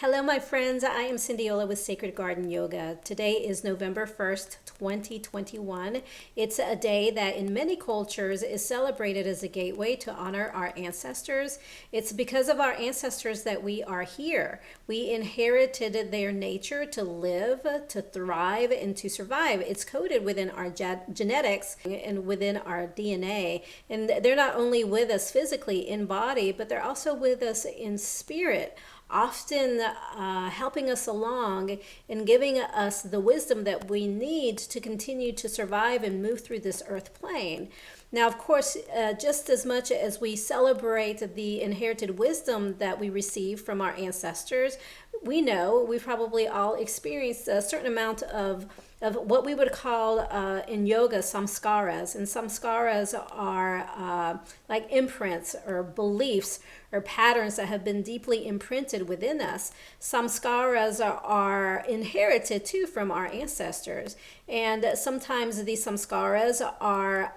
Hello, my friends. I am Cindiola with Sacred Garden Yoga. Today is November 1st, 2021. It's a day that in many cultures is celebrated as a gateway to honor our ancestors. It's because of our ancestors that we are here. We inherited their nature to live, to thrive, and to survive. It's coded within our genetics and within our DNA. And they're not only with us physically in body, but they're also with us in spirit, often helping us along and giving us the wisdom that we need to continue to survive and move through this earth plane. Now, of course, just as much as we celebrate the inherited wisdom that we receive from our ancestors, we know we've probably all experienced a certain amount of what we would call in yoga samskaras. And samskaras are like imprints or beliefs or patterns that have been deeply imprinted within us. Samskaras are inherited too from our ancestors. And sometimes these samskaras are,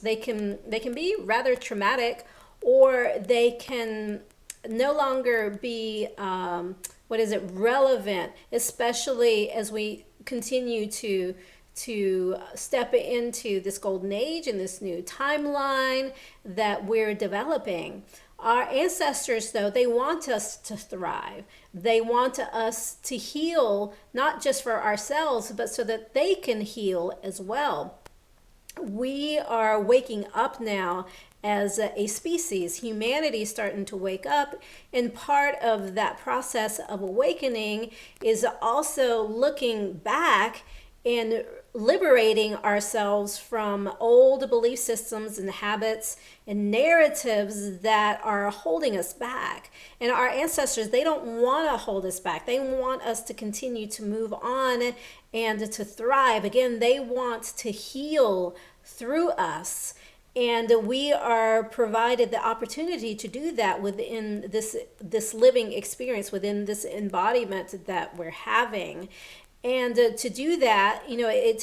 they can be rather traumatic, or they can no longer be relevant, especially as we continue to step into this golden age and this new timeline that we're developing. Our ancestors, though, they want us to thrive. They want us to heal, not just for ourselves, but so that they can heal as well. We are waking up now as a species. Humanity is starting to wake up, and part of that process of awakening is also looking back and liberating ourselves from old belief systems and habits and narratives that are holding us back. And our ancestors, they don't want to hold us back. They want us to continue to move on and to thrive. Again, they want to heal through us. And we are provided the opportunity to do that within this living experience, within this embodiment that we're having. And to do that, it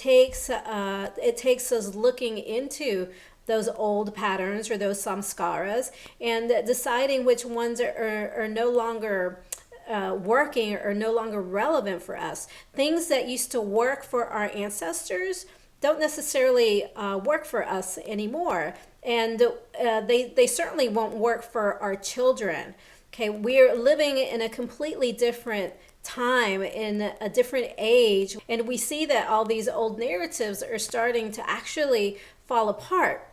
takes us looking into those old patterns or those samskaras and deciding which ones are no longer working or no longer relevant for us. Things that used to work for our ancestors don't necessarily work for us anymore. And they certainly won't work for our children. Okay, we're living in a completely different time, in a different age, and we see that all these old narratives are starting to actually fall apart.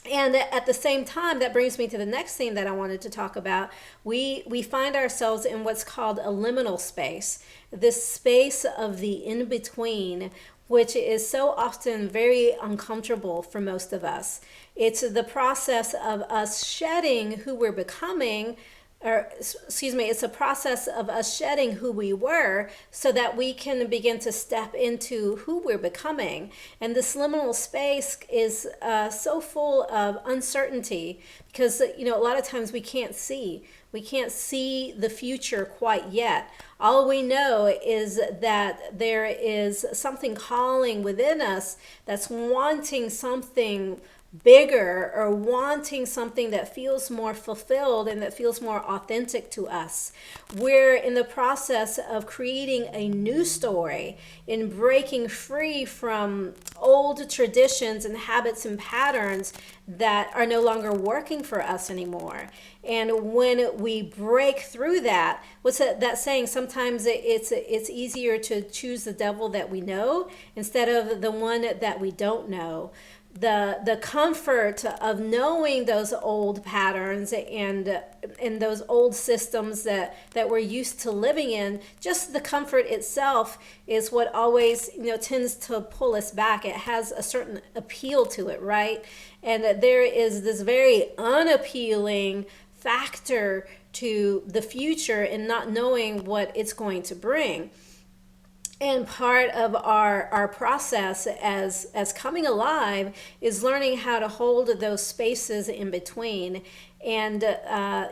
And at the same time, that brings me to the next thing that I wanted to talk about. We find ourselves in what's called a liminal space, this space of the in-between, which is so often very uncomfortable for most of us. It's the process of us shedding who we're becoming, it's a process of us shedding who we were so that we can begin to step into who we're becoming. And this liminal space is so full of uncertainty because, a lot of times we can't see. We can't see the future quite yet. All we know is that there is something calling within us that's wanting something bigger or wanting something that feels more fulfilled and that feels more authentic to us. We're in the process of creating a new story, in breaking free from old traditions and habits and patterns that are no longer working for us anymore. And when we break through that, what's that saying? Sometimes it's easier to choose the devil that we know instead of the one that we don't know. The comfort of knowing those old patterns and those old systems that we're used to living in, just the comfort itself is what always tends to pull us back. It has a certain appeal to it, right? And there is this very unappealing factor to the future and not knowing what it's going to bring. And part of our process as coming alive is learning how to hold those spaces in between. And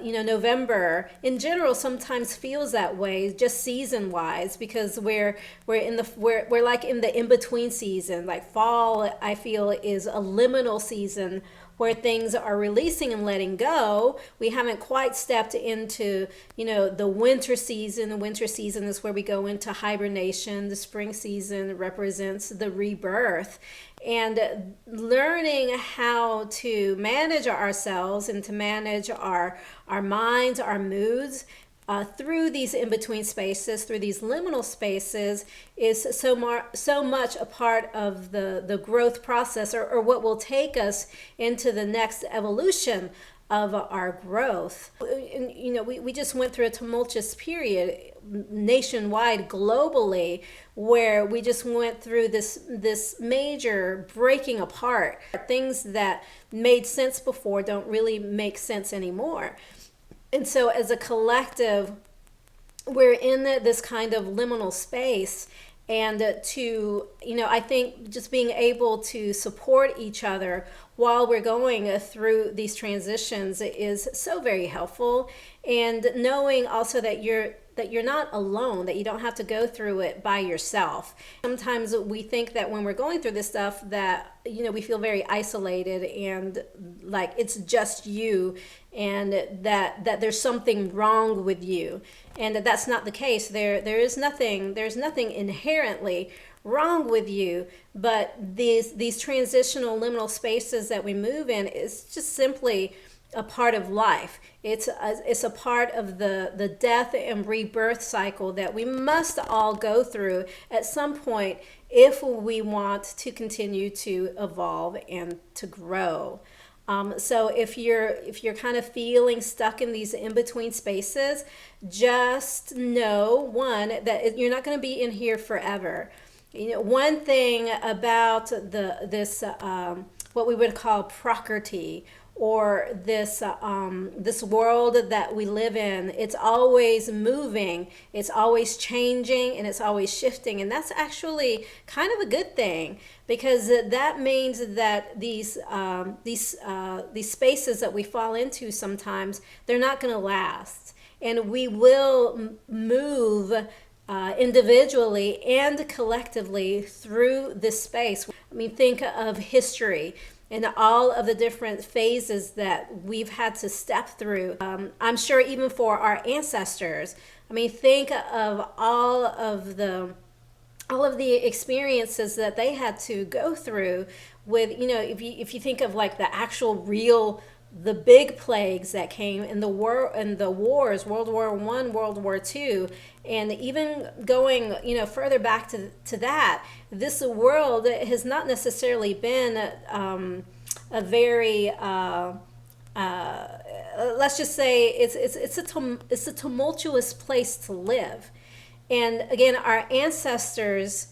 November in general sometimes feels that way, just season wise, because we're like in the in between season. Like fall, I feel, is a liminal season, where things are releasing and letting go. We haven't quite stepped into, the winter season. The winter season is where we go into hibernation. The spring season represents the rebirth. And learning how to manage ourselves and to manage our minds, our moods, through these in-between spaces, through these liminal spaces, is so much a part of the growth process, or what will take us into the next evolution of our growth. We just went through a tumultuous period nationwide, globally, where we just went through this major breaking apart. Things that made sense before don't really make sense anymore. And so as a collective, we're in this kind of liminal space, and I think just being able to support each other while we're going through these transitions is so very helpful. And knowing also that you're not alone, that you don't have to go through it by yourself. Sometimes we think that when we're going through this stuff that, we feel very isolated and like it's just you, and that there's something wrong with you. And that's not the case. There's nothing inherently wrong with you, but these transitional liminal spaces that we move in is just simply a part of life. It's a part of the death and rebirth cycle that we must all go through at some point if we want to continue to evolve and to grow. So if you're kind of feeling stuck in these in-between spaces, just know, one, that you're not going to be in here forever. One thing about this what we would call prakriti, or this world that we live in, it's always moving, it's always changing, and it's always shifting. And that's actually kind of a good thing, because that means that these spaces that we fall into sometimes, they're not going to last. And we will move individually and collectively through this space. I mean, think of history and all of the different phases that we've had to step through. I'm sure even for our ancestors, I mean, think of all of the experiences that they had to go through with, if you think of like the actual real, the big plagues that came in the war and the wars, World War I, World War II, and even going further back to that, this world has not necessarily been a very let's just say it's a tumultuous place to live. And again, our ancestors,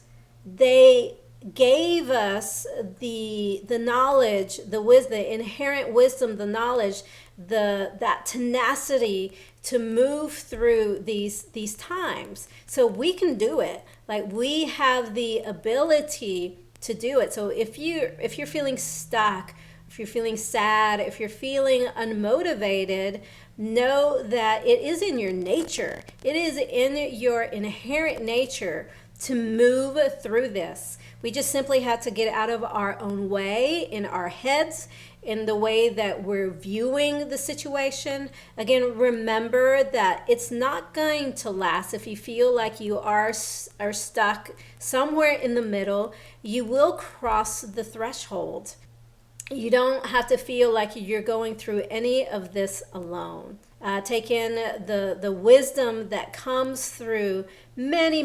they gave us the knowledge, the inherent wisdom, the knowledge, that tenacity to move through these times. So we can do it. Like, we have the ability to do it. So if you're feeling stuck, if you're feeling sad, if you're feeling unmotivated, know that it is in your nature. It is in your inherent nature to move through this. We just simply have to get out of our own way, in our heads, in the way that we're viewing the situation. Again, remember that it's not going to last. If you feel like you are stuck somewhere in the middle, you will cross the threshold. You don't have to feel like you're going through any of this alone. Take in the wisdom that comes through many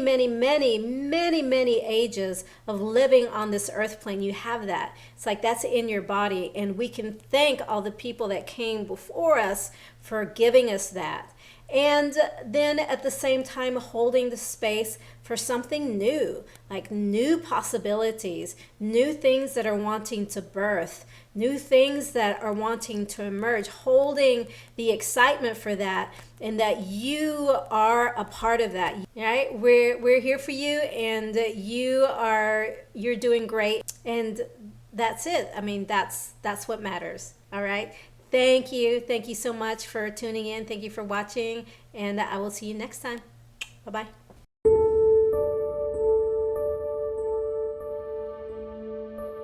ages of living on this earth plane. You have that. It's like that's in your body, and we can thank all the people that came before us for giving us that. And then at the same time, holding the space for something new, like new possibilities, new things that are wanting to birth, new things that are wanting to emerge, holding the excitement for that, and that you are a part of that. Right? We're here for you, and you're doing great, and that's it. I mean, that's what matters. All right. Thank you so much for tuning in. Thank you for watching, and I will see you next time. Bye-bye.